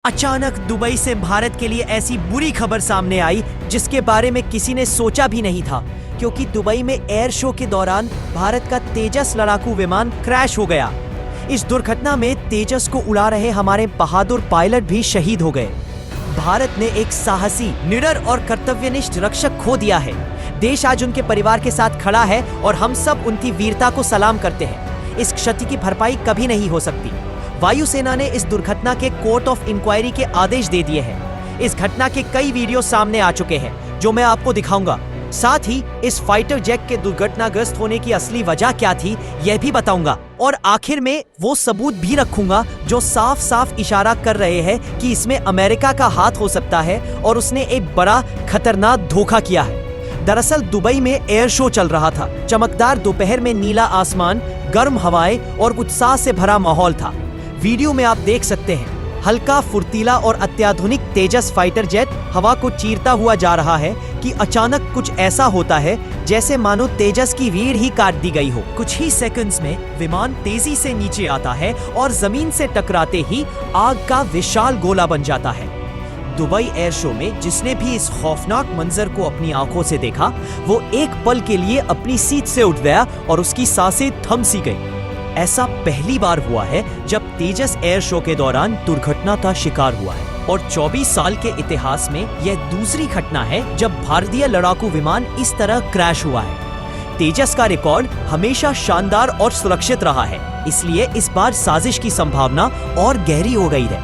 अचानक दुबई से भारत के लिए ऐसी बुरी खबर सामने आई जिसके बारे में किसी ने सोचा भी नहीं था, क्योंकि दुबई में एयर शो के दौरान भारत का तेजस लड़ाकू विमान क्रैश हो गया। इस दुर्घटना में तेजस को उड़ा रहे हमारे बहादुर पायलट भी शहीद हो गए। भारत ने एक साहसी, निडर और कर्तव्यनिष्ठ रक्षक खो दिया है। देश आज उनके परिवार के साथ खड़ा है और हम सब उनकी वीरता को सलाम करते हैं। इस क्षति की भरपाई कभी नहीं हो सकती। वायुसेना ने इस दुर्घटना के कोर्ट ऑफ इंक्वायरी के आदेश दे दिए हैं। इस घटना के कई वीडियो सामने आ चुके हैं जो मैं आपको दिखाऊंगा। साथ ही इस फाइटर जेट के दुर्घटनाग्रस्त होने की असली वजह क्या थी यह भी बताऊंगा, और आखिर में वो सबूत भी रखूंगा जो साफ साफ इशारा कर रहे हैं कि इसमें अमेरिका का हाथ हो सकता है और उसने एक बड़ा खतरनाक धोखा किया है। दरअसल दुबई में एयर शो चल रहा था। चमकदार दोपहर में नीला आसमान, गर्म हवाएं और उत्साह से भरा माहौल था। वीडियो में आप देख सकते हैं हल्का, फुर्तीला और अत्याधुनिक तेजस फाइटर जेट हवा को चीरता हुआ जा रहा है कि अचानक कुछ ऐसा होता है जैसे मानो तेजस की रीढ़ ही काट दी गई हो। कुछ ही सेकंड्स में विमान तेजी से नीचे आता है और जमीन से टकराते ही आग का विशाल गोला बन जाता है। दुबई एयर शो में जिसने भी इस खौफनाक मंजर को अपनी आंखों से देखा, वो एक पल के लिए अपनी सीट से उठ गया और उसकी सांसें थम सी गई। ऐसा पहली बार हुआ है जब तेजस एयर शो के दौरान दुर्घटना का शिकार हुआ है, और 24 साल के इतिहास में यह दूसरी घटना है जब भारतीय लड़ाकू विमान इस तरह क्रैश हुआ है। तेजस का रिकॉर्ड हमेशा शानदार और सुरक्षित रहा है, इसलिए इस बार साजिश की संभावना और गहरी हो गई है।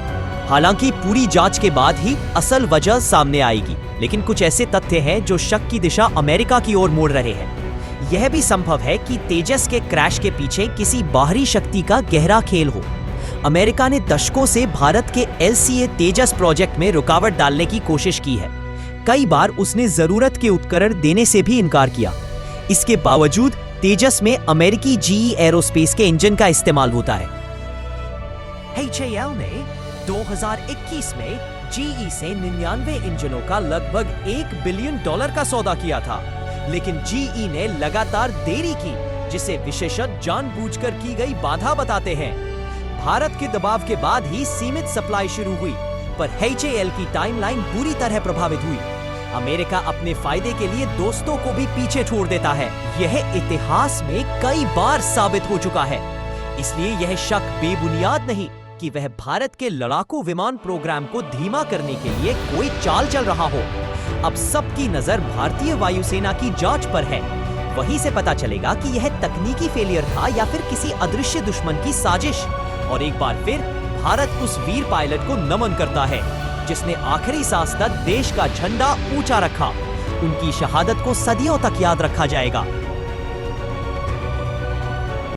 हालांकि पूरी जांच के बाद ही असल वजह सामने आएगी, लेकिन कुछ ऐसे तथ्य हैं जो शक की दिशा अमेरिका की ओर मोड़ रहे हैं। यह भी संभव है कि तेजस के क्रैश के पीछे किसी बाहरी शक्ति का गहरा खेल हो। अमेरिका ने दशकों से भारत के LCA तेजस प्रोजेक्ट में रुकावट डालने की कोशिश की है। कई बार उसने जरूरत के उपकरण देने से भी इनकार किया। इसके बावजूद तेजस में अमेरिकी GE एरोस्पेस के इंजन का इस्तेमाल होता है। HAL ने 2021 में GE से 99 इंजनों का लगभग $1 बिलियन का सौदा किया था, लेकिन GE ने लगातार देरी की, जिसे विशेषज्ञ जानबूझकर की गई बाधा बताते हैं। भारत के दबाव के बाद ही सीमित सप्लाई शुरू हुई, पर HAL की टाइमलाइन बुरी तरह प्रभावित हुई। अमेरिका अपने फायदे के लिए दोस्तों को भी पीछे छोड़ देता है। यह इतिहास में कई बार साबित हो चुका है, इसलिए यह शक बेबुनियाद नहीं कि वह भारत के लड़ाकू विमान प्रोग्राम को धीमा करने के लिए कोई चाल चल रहा हो। अब सबकी नजर भारतीय वायुसेना की जांच पर है। वहीं से पता चलेगा कि यह तकनीकी फेलियर था या फिर किसी अदृश्य दुश्मन की साजिश। और एक बार फिर भारत उस वीर पायलट को नमन करता है जिसने आखिरी सांस तक देश का झंडा ऊंचा रखा। उनकी शहादत को सदियों तक याद रखा जाएगा।